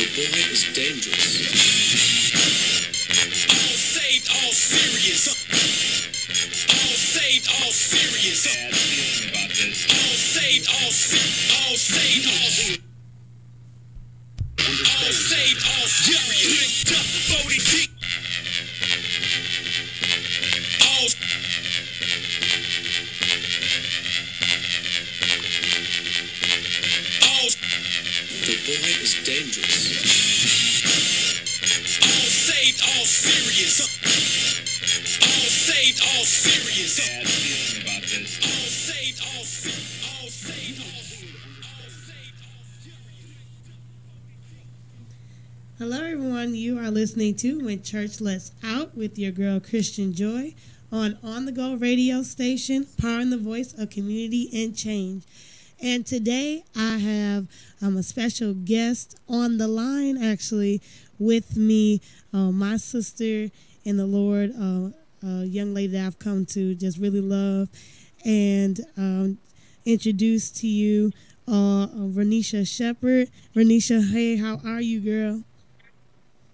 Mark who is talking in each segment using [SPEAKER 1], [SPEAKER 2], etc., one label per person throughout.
[SPEAKER 1] The boy is dangerous. All saved, all serious. All saved, all serious. Bad feeling about this. All saved, all serious. All saved, all serious. All saved, all serious. Licked up 40 deep. All the boy is dangerous. All saved, all serious. All saved, all serious. Bad feeling about this. All saved, all serious. All saved, all serious.
[SPEAKER 2] Hello, everyone. You are listening to When Church Lets Out with your girl, Christian Joy, on the Go Radio station, powering the voice of community and change. And today I have a special guest on the line, actually, with me, my sister in the Lord, a young lady that I've come to just really love and introduce to you, Renisha Shepherd. Renisha, hey, how are you, girl?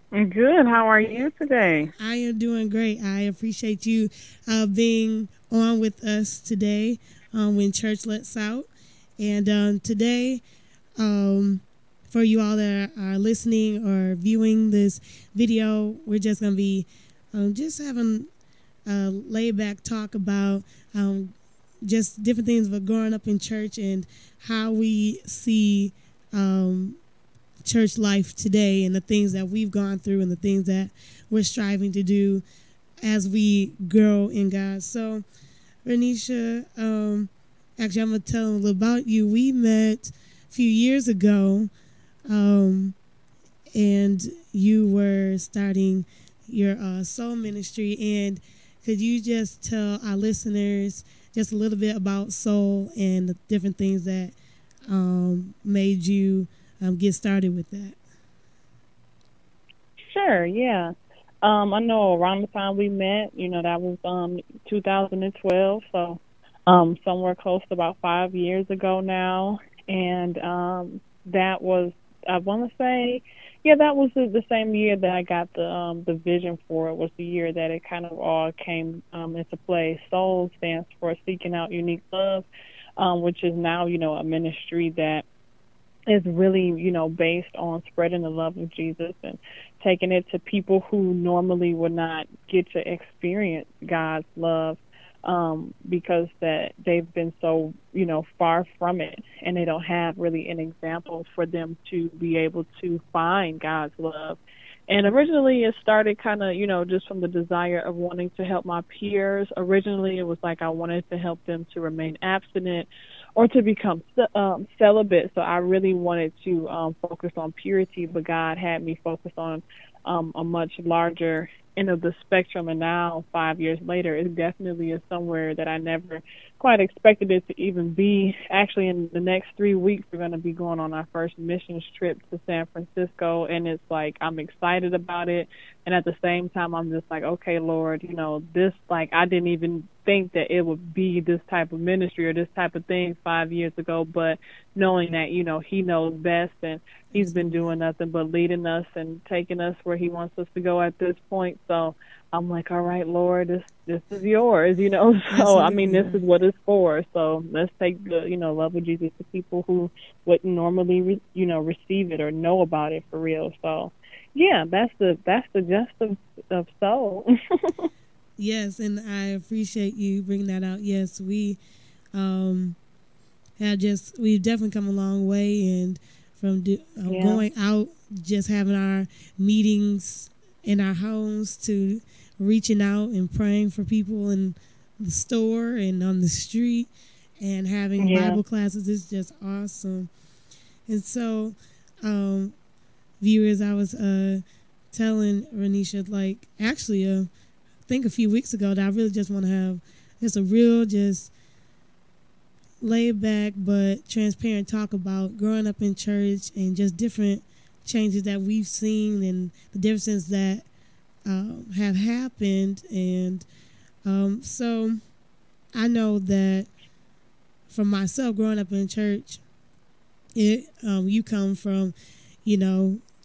[SPEAKER 3] I'm good. How are you today?
[SPEAKER 2] I am doing great. I appreciate you being on with us today when Church Lets Out. And today, for you all that are listening or viewing this video, we're just going to be just having a laid-back talk about just different things of growing up in church and how we see church life today and the things that we've gone through and the things that we're striving to do as we grow in God. So, Renisha, actually, I'm going to tell a little about you. We met a few years ago, and you were starting your soul ministry. And could you just tell our listeners just a little bit about soul and the different things that made you get started with that?
[SPEAKER 3] Sure, yeah. I know around the time we met, that was 2012, so somewhere close to about 5 years ago now. And that was, I want to say, that was the same year that I got the vision for it. Was the year that it kind of all came into play. SOUL stands for Seeking Out Unique Love, which is now, a ministry that is really, based on spreading the love of Jesus and taking it to people who normally would not get to experience God's love. Because that they've been so, far from it, and they don't have really an example for them to be able to find God's love. And originally it started kind of, just from the desire of wanting to help my peers. Originally it was like I wanted to help them to remain abstinent or to become celibate. So I really wanted to focus on purity, but God had me focus on a much larger end of the spectrum. And now, 5 years later, it definitely is somewhere that I never quite expected it to even be. Actually, in the next 3 weeks, we're going to be going on our first missions trip to San Francisco, and it's like I'm excited about it. And at the same time, I'm just like, okay, Lord, this, like, I didn't even think that it would be this type of ministry or this type of thing 5 years ago, but knowing that, He knows best, and He's been doing nothing but leading us and taking us where He wants us to go at this point. So I'm like, all right, Lord, this is yours, So, I mean, this is what it's for. So let's take the, love of Jesus to people who wouldn't normally, receive it or know about it for real. So, yeah, that's the gist of soul.
[SPEAKER 2] Yes, and I appreciate you bringing that out. Yes, we've definitely come a long way, and from going out, just having our meetings in our homes to reaching out and praying for people in the store and on the street and having Bible classes is just awesome. And so, viewers, I was telling Renisha, like, actually, I think a few weeks ago, that I really just want to have just a real, just laid back but transparent talk about growing up in church and just different changes that we've seen and the differences that have happened. And so I know that for myself, growing up in church, you come from,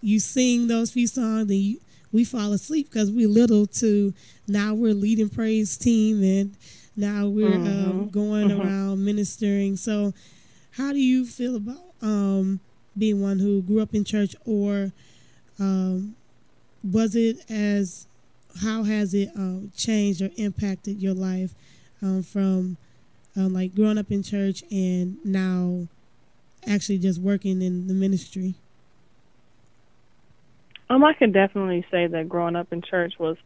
[SPEAKER 2] you sing those few songs and we fall asleep because we're little to now we're leading praise team and now we're going around ministering. So how do you feel about being one who grew up in church, or was it as how has it changed or impacted your life from like growing up in church and now actually just working in the ministry?
[SPEAKER 3] I can definitely say that growing up in church was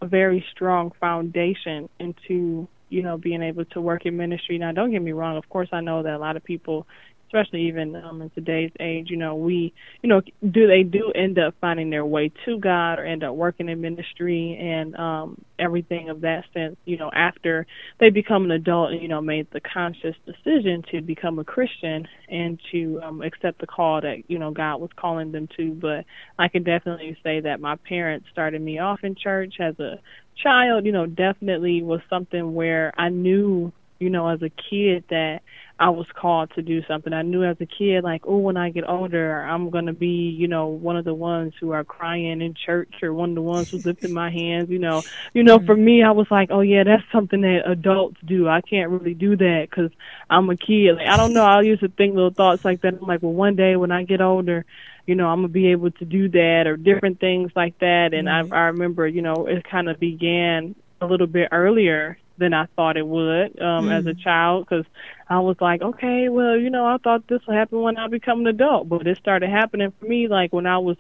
[SPEAKER 3] a very strong foundation into, being able to work in ministry. Now, don't get me wrong. Of course, I know that a lot of people, especially even in today's age, they do end up finding their way to God or end up working in ministry and everything of that sense, after they become an adult and, made the conscious decision to become a Christian and to accept the call that, God was calling them to. But I can definitely say that my parents started me off in church as a child, definitely was something where I knew, as a kid that I was called to do something. I knew as a kid, like, oh, when I get older, I'm going to be, one of the ones who are crying in church or one of the ones who's lifting my hands, For me, I was like, oh, yeah, that's something that adults do. I can't really do that because I'm a kid. Like, I don't know. I used to think little thoughts like that. I'm like, well, one day when I get older, I'm going to be able to do that or different things like that. And I remember, it kind of began a little bit earlier than I thought it would as a child, because I was like, okay, well, I thought this would happen when I become an adult, but it started happening for me like when I was,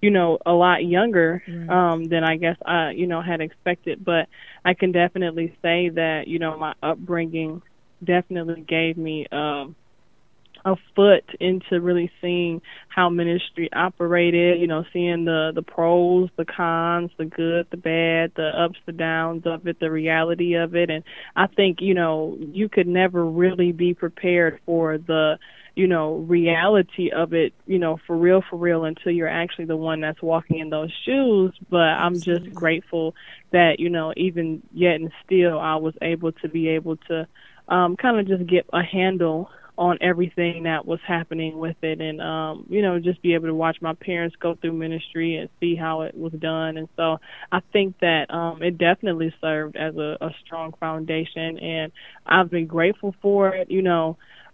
[SPEAKER 3] a lot younger than I guess I, had expected. But I can definitely say that, my upbringing definitely gave me a foot into really seeing how ministry operated, seeing the pros, the cons, the good, the bad, the ups, the downs of it, the reality of it. And I think, you could never really be prepared for the, reality of it, for real until you're actually the one that's walking in those shoes. But I'm just grateful that, even yet and still I was able to kind of just get a handle on everything that was happening with it, and just be able to watch my parents go through ministry and see how it was done. And so I think that it definitely served as a strong foundation, and I've been grateful for it,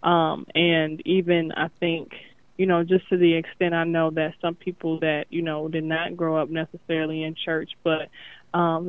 [SPEAKER 3] and even I think, just to the extent I know that some people that, did not grow up necessarily in church, but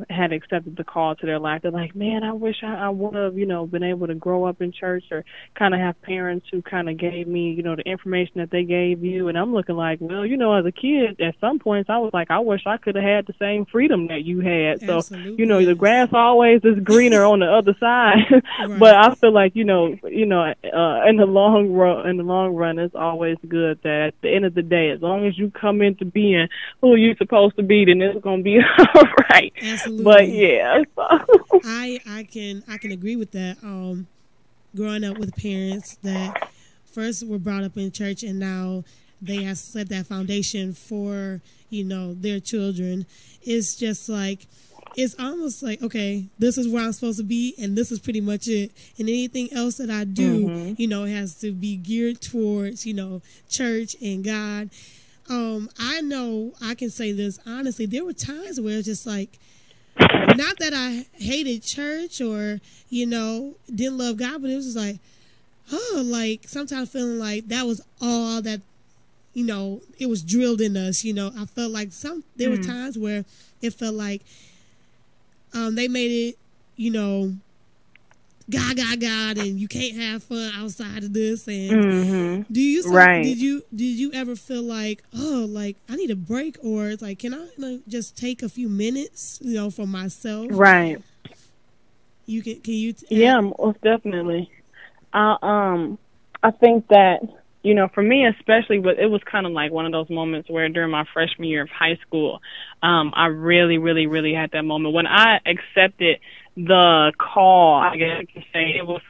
[SPEAKER 3] had accepted the call to their life. They're like, man, I wish I would have, been able to grow up in church or kind of have parents who kind of gave me, the information that they gave you. And I'm looking like, well, as a kid, at some points, I was like, I wish I could have had the same freedom that you had.
[SPEAKER 2] Absolutely.
[SPEAKER 3] So, the grass always is greener on the other side.
[SPEAKER 2] Right.
[SPEAKER 3] But I feel like, in the long run, it's always good that at the end of the day, as long as you come into being who you're supposed to be, then it's going to be all right.
[SPEAKER 2] Absolutely.
[SPEAKER 3] But yeah,
[SPEAKER 2] I can agree with that. Growing up with parents that first were brought up in church and now they have set that foundation for their children. It's just like, it's almost like, okay, this is where I'm supposed to be and this is pretty much it. And anything else that I do, it has to be geared towards church and God. I know I can say this honestly. There were times where it's just like, not that I hated church or, didn't love God, but it was just like, like sometimes feeling like that was all that, it was drilled in us. I felt like there were times where it felt like they made it, God, and you can't have fun outside of this. And do you did you ever feel like, like I need a break, or it's like, can I just take a few minutes, for myself?
[SPEAKER 3] Right.
[SPEAKER 2] Can you?
[SPEAKER 3] Yeah, most definitely. I think that for me especially, but it was kind of like one of those moments where during my freshman year of high school, I really, really, really had that moment when I accepted the call. I guess you could say it was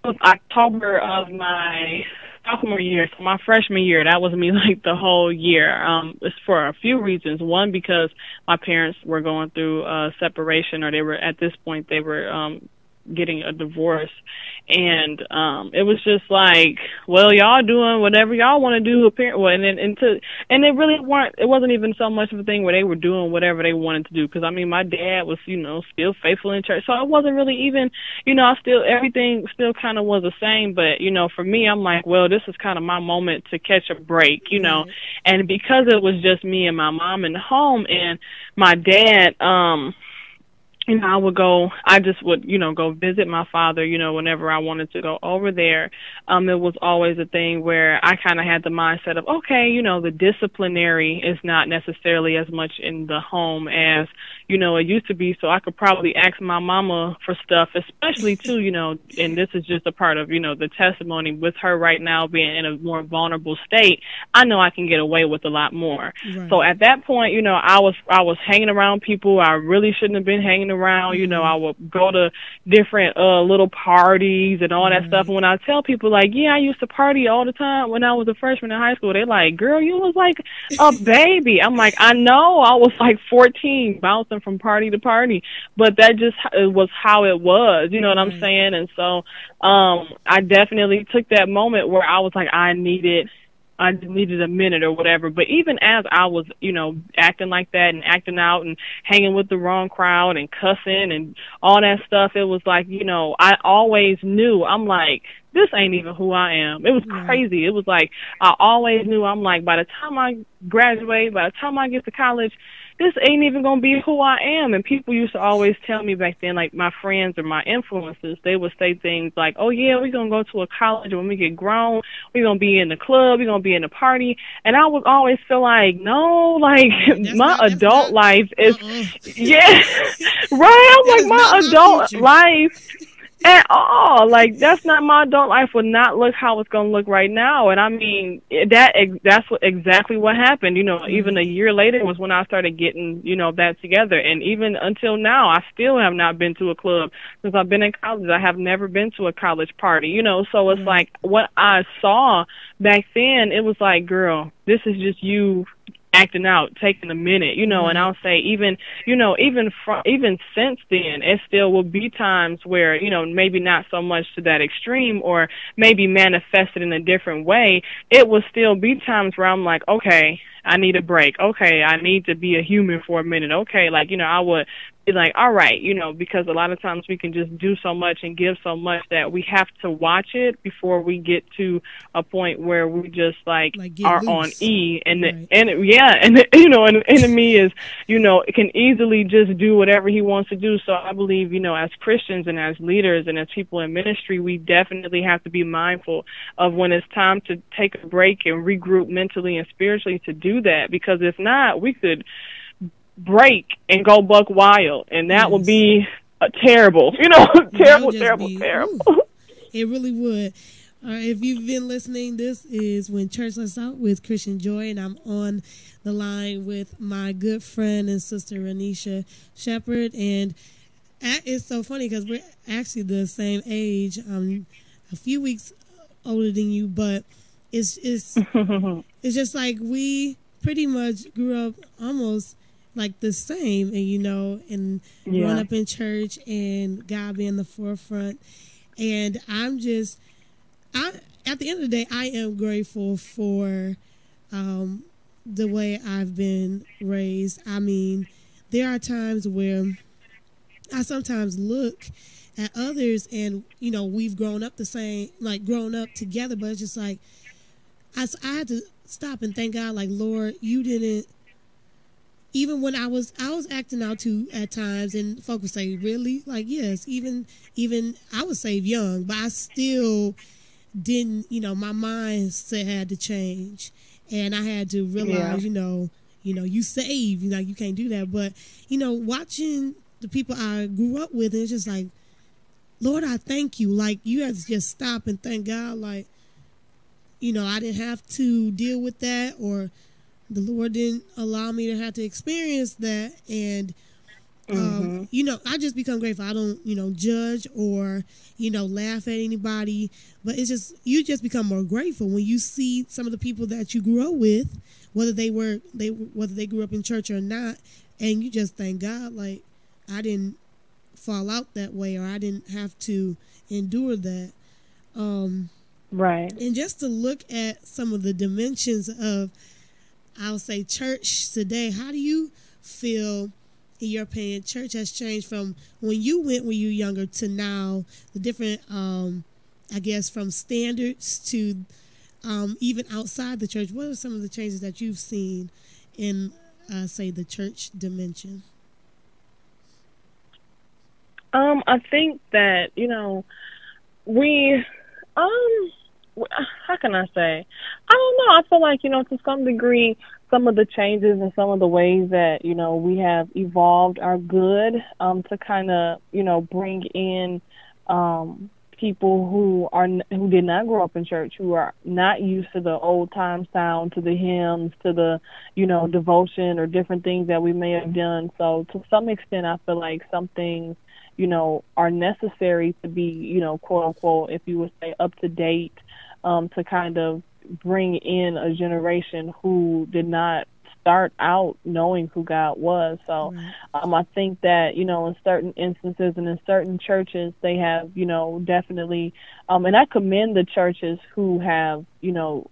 [SPEAKER 3] October of my sophomore year, so my freshman year. That was me like the whole year. It's for a few reasons. One, because my parents were going through separation, or they were at this point they were getting a divorce. And it was just like, well, y'all doing whatever y'all want to do, apparently. And it wasn't even so much of a thing where they were doing whatever they wanted to do. Because I mean, my dad was, still faithful in church, so it wasn't really even, everything still kind of was the same. But for me, I'm like, well, this is kind of my moment to catch a break,
[SPEAKER 2] Right.
[SPEAKER 3] And because it was just me and my mom in the home, and my dad, I just would, go visit my father, whenever I wanted to go over there. It was always a thing where I kind of had the mindset of, okay, the disciplinary is not necessarily as much in the home as, it used to be. So I could probably ask my mama for stuff, especially too, and this is just a part of, the testimony with her right now being in a more vulnerable state. I know I can get away with a lot more.
[SPEAKER 2] Right.
[SPEAKER 3] So at that point, I was hanging around people I really shouldn't have been hanging around. I would go to different little parties and all that stuff. And when I tell people, like, yeah, I used to party all the time when I was a freshman in high school, they're like, girl, you was like a baby. I'm like, I know, I was like 14 bouncing from party to party, but that just was how it was, you know what I'm saying? And so I definitely took that moment where I was like, I needed a minute or whatever. But even as I was, acting like that and acting out and hanging with the wrong crowd and cussing and all that stuff, it was like, I always knew, I'm like, this ain't even who I am. It was crazy. It was like, I always knew, I'm like, by the time I graduate, by the time I get to college, this ain't even going to be who I am. And people used to always tell me back then, like my friends or my influences, they would say things like, oh, yeah, we're going to go to a college when we get grown. We're going to be in the club. We're going to be in the party. And I would always feel like, no, like my adult life is, yeah, right. I'm like, my adult life at all, like that's not my adult life. Would not look how it's gonna look right now. And I mean that's exactly what happened. Even a year later was when I started getting that together. And even until now, I still have not been to a club since I've been in college. I have never been to a college party. So it's like what I saw back then. It was like, girl, this is just you acting out, taking a minute, and I'll say even since then, it still will be times where, maybe not so much to that extreme or maybe manifested in a different way. It will still be times where I'm like, okay, I need a break. Okay, I need to be a human for a minute. Okay, like, I would be like, all right, because a lot of times we can just do so much and give so much that we have to watch it before we get to a point where we just like are loose. On E, and the enemy is, can easily just do whatever he wants to do. So I believe, as Christians and as leaders and as people in ministry, we definitely have to be mindful of when it's time to take a break and regroup mentally and spiritually to do that, because if not, we could break and go buck wild, and that would be terrible, terrible.
[SPEAKER 2] It really would. If you've been listening, this is When Church Lets Out with Christian Joy, and I'm on the line with my good friend and sister Renisha Shepherd. And it's so funny because we're actually the same age. I'm a few weeks older than you, but it's it's just like we pretty much grew up almost like the same, and and growing up in church and God being the forefront. And at the end of the day, I am grateful for the way I've been raised. I mean, there are times where I sometimes look at others and, we've grown up the same, like grown up together, but it's just like, I had to stop and thank God, like, Lord, you didn't, even when I was acting out too at times, and folks would say, really? Like, yes, even I was saved young, but I still didn't, my mindset had to change, and I had to realize, you saved, you can't do that. But, watching the people I grew up with, it's just like, Lord, I thank you. Like, you had to just stop and thank God, like, I didn't have to deal with that, or the Lord didn't allow me to have to experience that. And, I just become grateful. I don't, judge or, laugh at anybody, but it's just, you just become more grateful when you see some of the people that you grew up with, whether they grew up in church or not. And you just thank God, like, I didn't fall out that way, or I didn't have to endure that.
[SPEAKER 3] Right.
[SPEAKER 2] And just to look at some of the dimensions of, I'll say, church today, how do you feel, in your opinion, church has changed from when you went when you were younger to now, the different, I guess, from standards to even outside the church? What are some of the changes that you've seen in, say, the church dimension?
[SPEAKER 3] I think that, we, how can I say? I don't know. I feel like, to some degree, some of the changes and some of the ways that, we have evolved are good, to kind of, bring in, people who did not grow up in church, who are not used to the old time sound, to the hymns, to the, devotion or different things that we may have done. So to some extent, I feel like some things, are necessary to be, quote unquote, if you would say, up to date, to kind of bring in a generation who did not start out knowing who God was. So I think that, in certain instances and in certain churches, they have, definitely, and I commend the churches who have,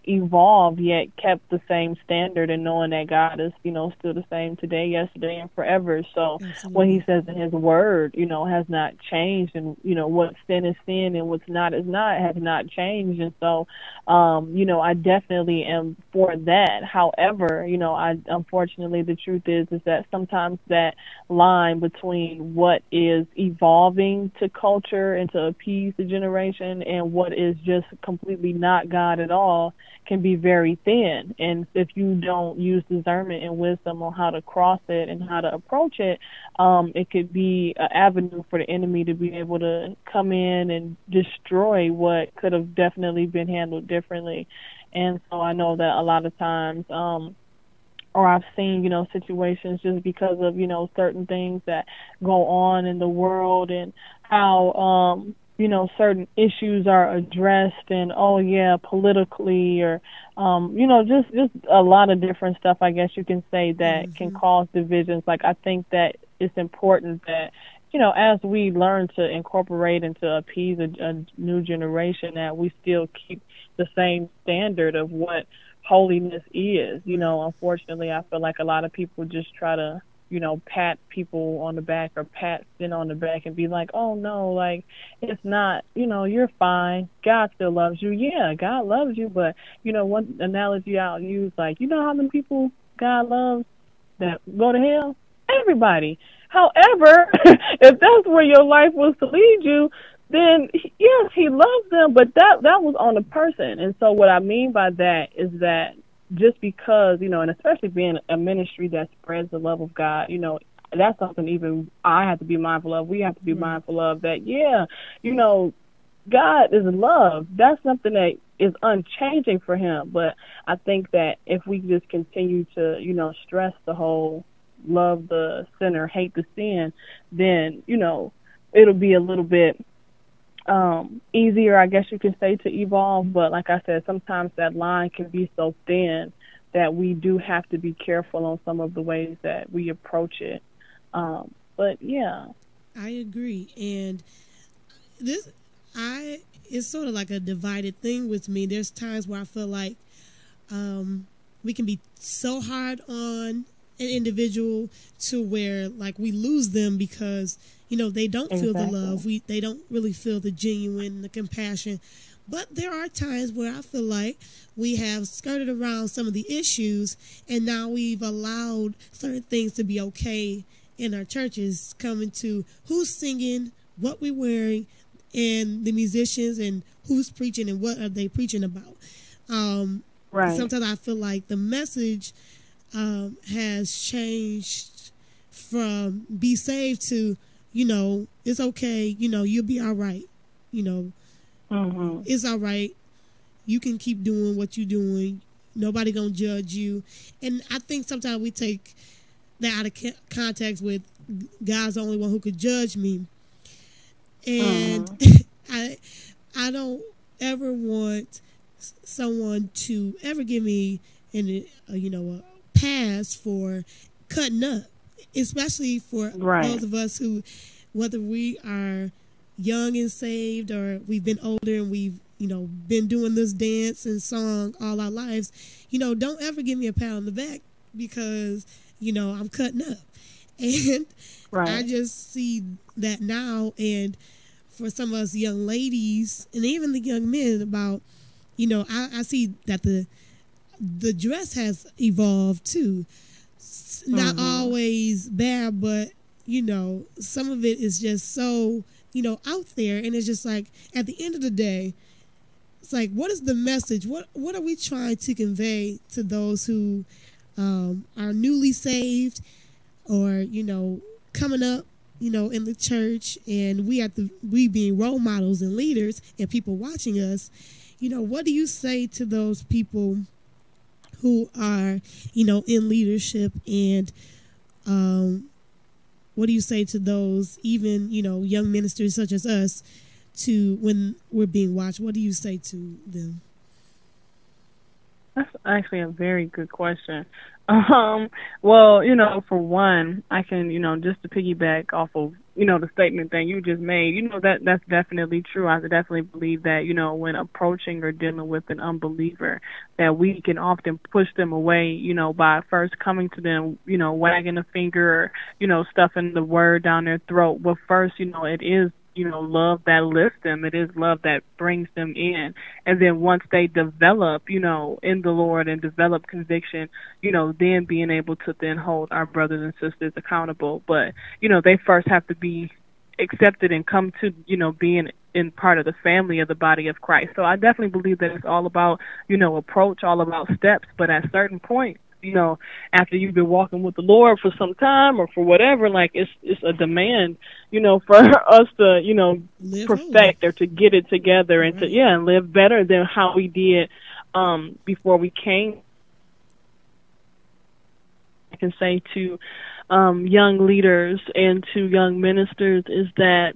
[SPEAKER 3] evolved yet kept the same standard and knowing that God is, still the same today, yesterday, and forever. So what he says in his word, has not changed, and, what sin is sin and what's not is not, has not changed. And so, I definitely am for that. However, unfortunately, the truth is that sometimes that line between what is evolving to culture and to appease the generation and what is just completely not God at all can be very thin. And if you don't use discernment and wisdom on how to cross it and how to approach it, it could be an avenue for the enemy to be able to come in and destroy what could have definitely been handled differently. And so I know that a lot of times, or I've seen, situations just because of, certain things that go on in the world and how, certain issues are addressed and, politically or, just a lot of different stuff, I guess you can say, that can cause divisions. Like, I think that it's important that, as we learn to incorporate and to appease a new generation, that we still keep the same standard of what holiness is. Unfortunately, I feel like a lot of people just try to, pat people on the back or pat sin on the back and be like, oh no, like, it's not, you're fine. God still loves you. Yeah, God loves you. But, one analogy I'll use, like, how many people God loves that go to hell? Everybody. However, if that's where your life was to lead you, then yes, he loves them, but that was on the person. And so what I mean by that is that just because, and especially being a ministry that spreads the love of God, that's something even I have to be mindful of. We have to be mindful of that. Yeah, God is love. That's something that is unchanging for him. But I think that if we just continue to, stress the whole love the sinner, hate the sin, then, it'll be a little bit easier, I guess you can say, to evolve. But like I said, sometimes that line can be so thin that we do have to be careful on some of the ways that we approach it. But yeah,
[SPEAKER 2] I agree. And it's sort of like a divided thing with me. There's times where I feel like we can be so hard on an individual to where, like, we lose them because they don't feel the love. They don't really feel the genuine, the compassion. But there are times where I feel like we have skirted around some of the issues, and now we've allowed certain things to be okay in our churches, coming to who's singing, what we're wearing, and the musicians, and who's preaching and what are they preaching about. Sometimes I feel like the message has changed from be saved to, it's okay, you'll be all right, it's all right, you can keep doing what you're doing, nobody gonna judge you. And I think sometimes we take that out of context with God's the only one who could judge me. And I don't ever want someone to ever give me a pass for cutting up, especially for those of us who whether we are young and saved or we've been older and we've, been doing this dance and song all our lives, don't ever give me a pat on the back because, I'm cutting up. And
[SPEAKER 3] Right.
[SPEAKER 2] I just see that now. And for some of us young ladies and even the young men about, I see that the dress has evolved too. Not always bad, but, some of it is just so, out there. And it's just like, at the end of the day, it's like, what is the message? What are we trying to convey to those who are newly saved or, coming up, in the church, and we being role models and leaders and people watching us? What do you say to those people who are, in leadership, and what do you say to those even, young ministers such as us, to when we're being watched? What do you say to them?
[SPEAKER 3] That's actually a very good question. Well, for one, I can, just to piggyback off of, the statement that you just made, that's definitely true. I definitely believe that, when approaching or dealing with an unbeliever, that we can often push them away, by first coming to them, wagging a finger, stuffing the word down their throat. But first, it is, love that lifts them. It is love that brings them in. And then once they develop, in the Lord and develop conviction, then being able to then hold our brothers and sisters accountable. But, they first have to be accepted and come to, being in part of the family of the body of Christ. So I definitely believe that it's all about, approach, all about steps. But at certain points, after you've been walking with the Lord for some time or for whatever, like it's a demand, for us to,
[SPEAKER 2] Live
[SPEAKER 3] perfect
[SPEAKER 2] holy.
[SPEAKER 3] or to get it together and
[SPEAKER 2] Right.
[SPEAKER 3] and live better than how we did before we came. I can say to young leaders and to young ministers is that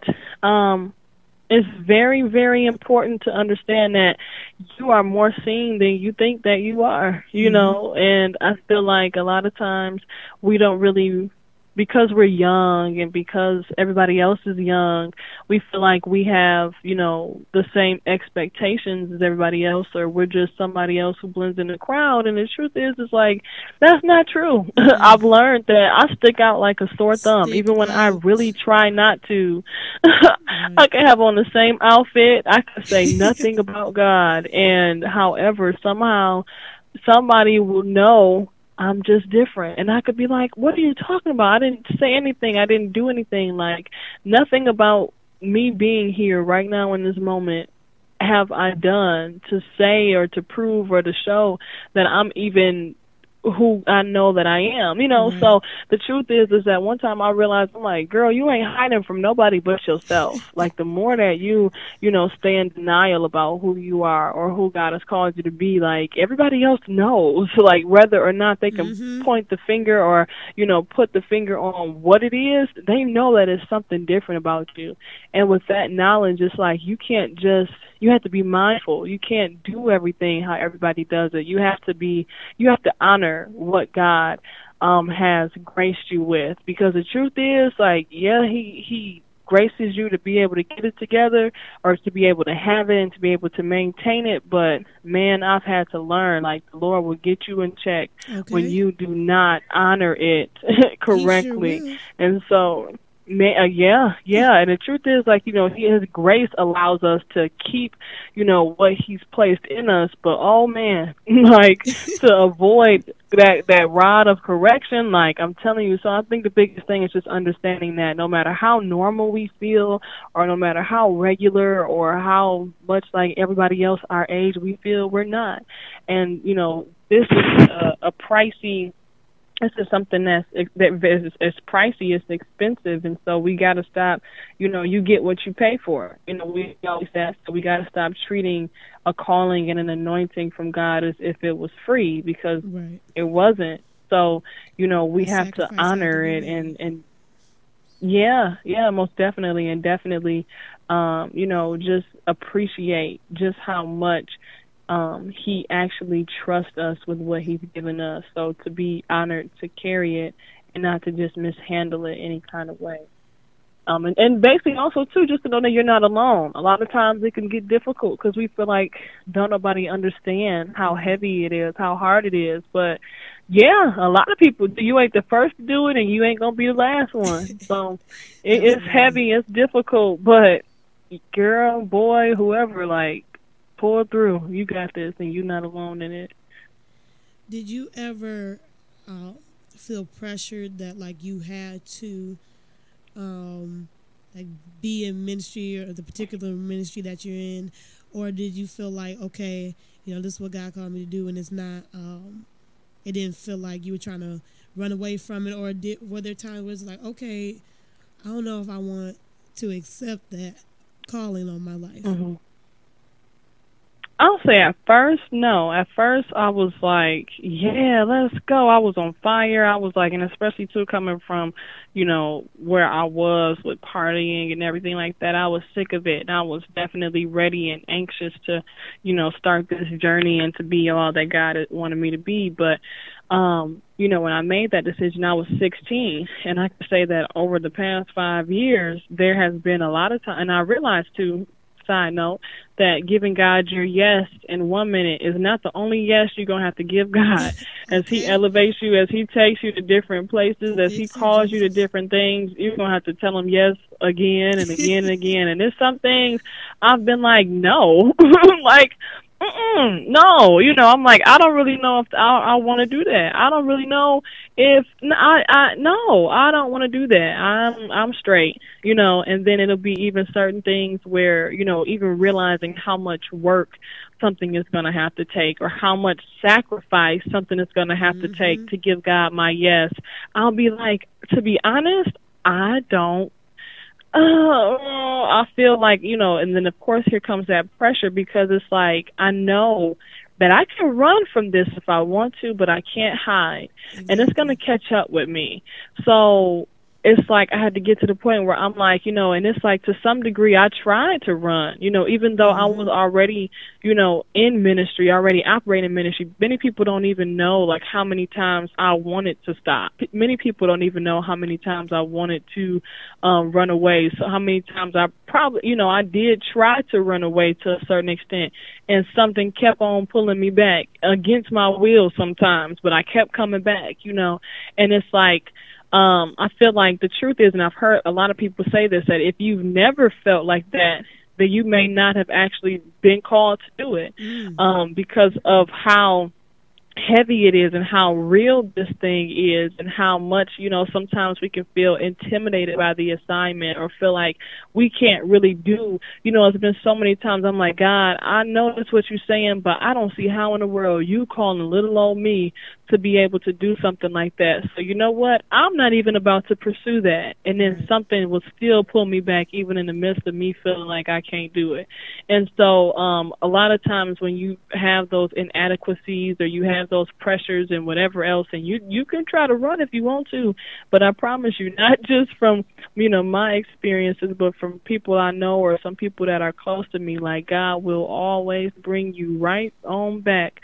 [SPEAKER 3] it's very, very important to understand that you are more seen than you think that you are, and I feel like a lot of times we don't really, because we're young and because everybody else is young, we feel like we have, the same expectations as everybody else, or we're just somebody else who blends in the crowd. And the truth is, it's like, that's not true. I've learned that I stick out like a sore thumb,
[SPEAKER 2] Stick
[SPEAKER 3] even when I
[SPEAKER 2] out.
[SPEAKER 3] really try not to. I can have on the same outfit. I can say nothing about God. And however, somehow somebody will know I'm just different. And I could be like, what are you talking about? I didn't say anything. I didn't do anything. Like, nothing about me being here right now in this moment have I done to say or to prove or to show that I'm even who I know that I am,
[SPEAKER 2] Right.
[SPEAKER 3] So the truth is that one time I realized, I'm like, girl, you ain't hiding from nobody but yourself. Like, the more that you stay in denial about who you are or who God has called you to be, like, everybody else knows, like, whether or not they can point the finger or, put the finger on what it is, they know that it's something different about you. And with that knowledge, it's like, you have to be mindful. You can't do everything how everybody does it. You have to honor what God has graced you with, because the truth is, like, he graces you to be able to get it together or to be able to have it and to be able to maintain it. But man, I've had to learn, like, the Lord will get you in check when you do not honor it correctly.
[SPEAKER 2] Sure will.
[SPEAKER 3] And so and the truth is, like, His grace allows us to keep, what He's placed in us. But oh man, like, to avoid that rod of correction, like, I'm telling you. So I think the biggest thing is just understanding that no matter how normal we feel, or no matter how regular or how much like everybody else our age we feel, we're not. And this is a pricey. This is something that's pricey, it's expensive, and so we got to stop, you get what you pay for. We always say, so we got to stop treating a calling and an anointing from God as if it was free, because it wasn't. So, we have to honor it and most definitely, and definitely, just appreciate just how much He actually trusts us with what He's given us. So to be honored to carry it and not to just mishandle it any kind of way. And basically also too, just to know that you're not alone. A lot of times it can get difficult because we feel like don't nobody understand how heavy it is, how hard it is. But yeah, a lot of people, you ain't the first to do it, and you ain't gonna be the last one. So it's heavy, it's difficult, but girl, boy, whoever, like, pull through. You got this, and you're not alone in it.
[SPEAKER 2] Did you ever feel pressured that like you had to like be in ministry or the particular ministry that you're in, or did you feel like, okay, you know, this is what God called me to do, and it's not it didn't feel like you were trying to run away from it, or were there times where it's like, okay, I don't know if I want to accept that calling on my life?
[SPEAKER 3] Mm-hmm. I'll say at first, no. At first, I was like, yeah, let's go. I was on fire. I was like, and especially, too, coming from, you know, where I was with partying and everything like that, I was sick of it. And I was definitely ready and anxious to, you know, start this journey and to be all that God wanted me to be. But, you know, when I made that decision, I was 16. And I can say that over the past 5 years, there has been a lot of time. And I realized, too, side note, that giving God your yes in 1 minute is not the only yes you're going to have to give God. As He elevates you, as He takes you to different places, as He calls you to different things, you're going to have to tell Him yes again and again and again. And there's some things I've been like, no, like, no, you know, I'm like, I don't really know if I want to do that. I don't really know if no, I don't want to do that. I'm straight, you know. And then it'll be even certain things where, you know, even realizing how much work something is going to have to take, or how much sacrifice something is going to have to take to give God my yes. I'll be like, to be honest, I don't. I feel like, you know, and then of course here comes that pressure, because it's like, I know that I can run from this if I want to, but I can't hide. And it's going to catch up with me. So it's like I had to get to the point where I'm like, you know, and it's like to some degree I tried to run, you know, even though I was already, you know, in ministry, already operating ministry. Many people don't even know, like, how many times I wanted to stop. Many people don't even know how many times I wanted to run away. So how many times I probably, you know, I did try to run away to a certain extent, and something kept on pulling me back against my will sometimes, but I kept coming back, you know. And it's like, I feel like the truth is, and I've heard a lot of people say this, that if you've never felt like that, then you may not have actually been called to do it, because of how heavy it is and how real this thing is, and how much, you know, sometimes we can feel intimidated by the assignment, or feel like we can't really do, you know, it's been so many times I'm like, God, I know that's what you're saying, but I don't see how in the world you calling little old me to be able to do something like that. So you know what? I'm not even about to pursue that. And then something will still pull me back, even in the midst of me feeling like I can't do it. And so a lot of times when you have those inadequacies, or you have those pressures and whatever else, and you can try to run if you want to, but I promise you, not just from, you know, my experiences, but from people I know, or some people that are close to me, like, God will always bring you right on back.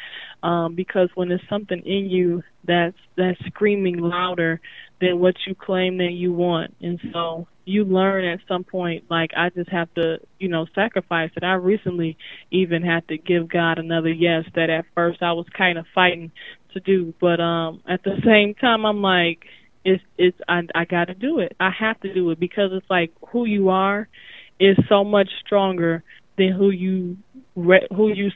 [SPEAKER 3] Because when there's something in you that's screaming louder than what you claim that you want. And so you learn at some point, like, I just have to, you know, sacrifice it. I recently even had to give God another yes that at first I was kind of fighting to do. But at the same time, I'm like, I got to do it. I have to do it, because it's like who you are is so much stronger than who you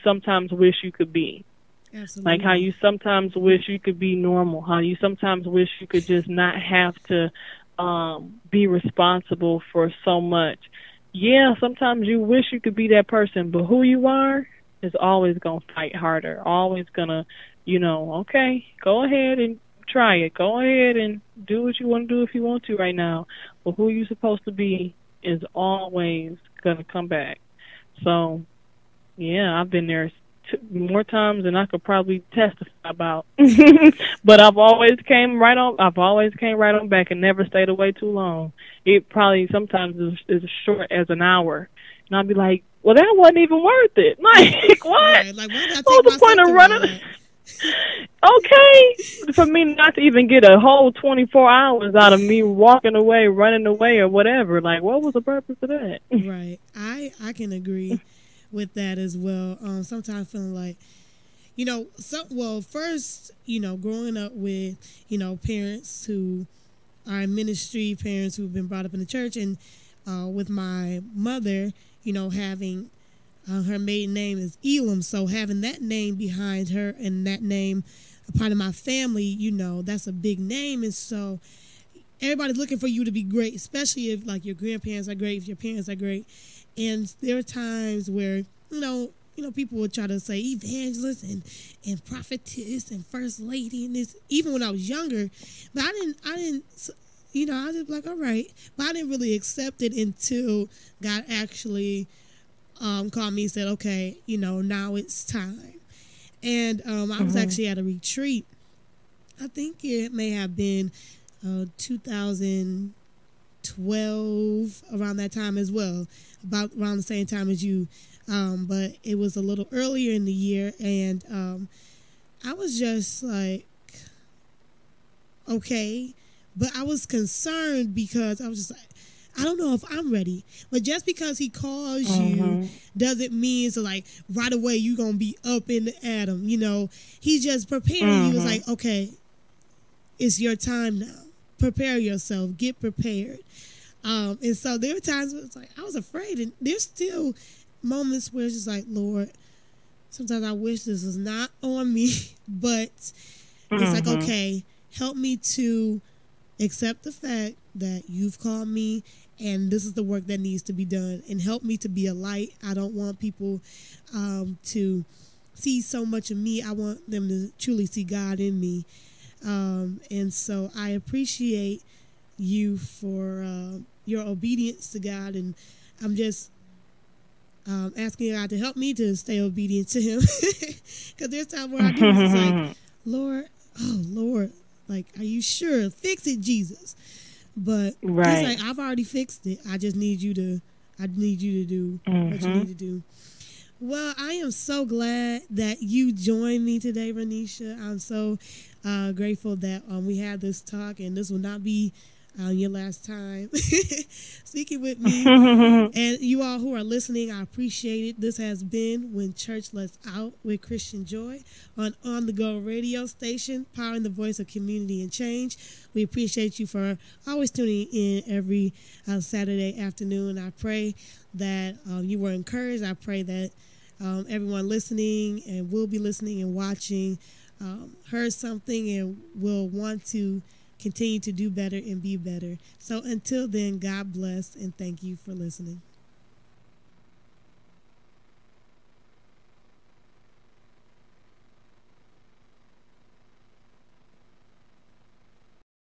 [SPEAKER 3] sometimes wish you could be.
[SPEAKER 2] Absolutely.
[SPEAKER 3] Like how you sometimes wish you could be normal, how you sometimes wish you could just not have to be responsible for so much. Yeah, sometimes you wish you could be that person, but who you are is always going to fight harder, always going to, you know, okay, go ahead and try it. Go ahead and do what you want to do if you want to right now. But who you're supposed to be is always going to come back. So, yeah, I've been there more times than I could probably testify about. But I've always came right on back and never stayed away too long. It probably sometimes is as short as an hour. And I'll be like, well, that wasn't even worth it. Like, what?
[SPEAKER 2] Right, like, why did I take
[SPEAKER 3] what was the point of running? Okay, for me not to even get a whole 24 hours out of me walking away, running away, or whatever. Like, what was the purpose of that?
[SPEAKER 2] Right. I can agree with that as well. Sometimes feeling like, first, growing up with, parents who are in ministry, parents who've been brought up in the church, and with my mother, having her maiden name is Elam, so having that name behind her and that name a part of my family, that's a big name, and so everybody's looking for you to be great, especially if like your grandparents are great, if your parents are great. And there are times where people would try to say evangelist and prophetess and first lady and this, even when I was younger, but I didn't I was just like, all right, but I didn't really accept it until God actually called me and said, okay, now it's time. And I was actually at a retreat. I think it may have been 2012, around that time as well, about around the same time as you. But it was a little earlier in the year, and I was just like, okay. But I was concerned because I was just like, I don't know if I'm ready. But just because he calls you doesn't mean so like right away you're going to be up in the atom. He's just preparing you. It's like, okay, it's your time now. Prepare yourself. Get prepared. And so there were times where it's like I was afraid. And there's still moments where it's just like, Lord, sometimes I wish this was not on me. But it's like, okay, help me to accept the fact that you've called me and this is the work that needs to be done, and help me to be a light. I don't want people to see so much of me. I want them to truly see God in me. And so I appreciate you for your obedience to God, and I'm just asking God to help me to stay obedient to him, because there's times where I do it's like, Lord, like, are you sure? Fix it, Jesus. But he's like, I've already fixed it. I just need you to do what you need to do. Well, I am so glad that you joined me today, Renisha. I'm so grateful that we had this talk, and this will not be your last time speaking with me. And you all who are listening, I appreciate it. This has been When Church Lets Out with Christian Joy on the Go radio station, powering the voice of community and change. We appreciate you for always tuning in every Saturday afternoon. I pray that you were encouraged. I pray that everyone listening and will be listening and watching heard something and will want to continue to do better and be better. So until then, God bless, and thank you for listening.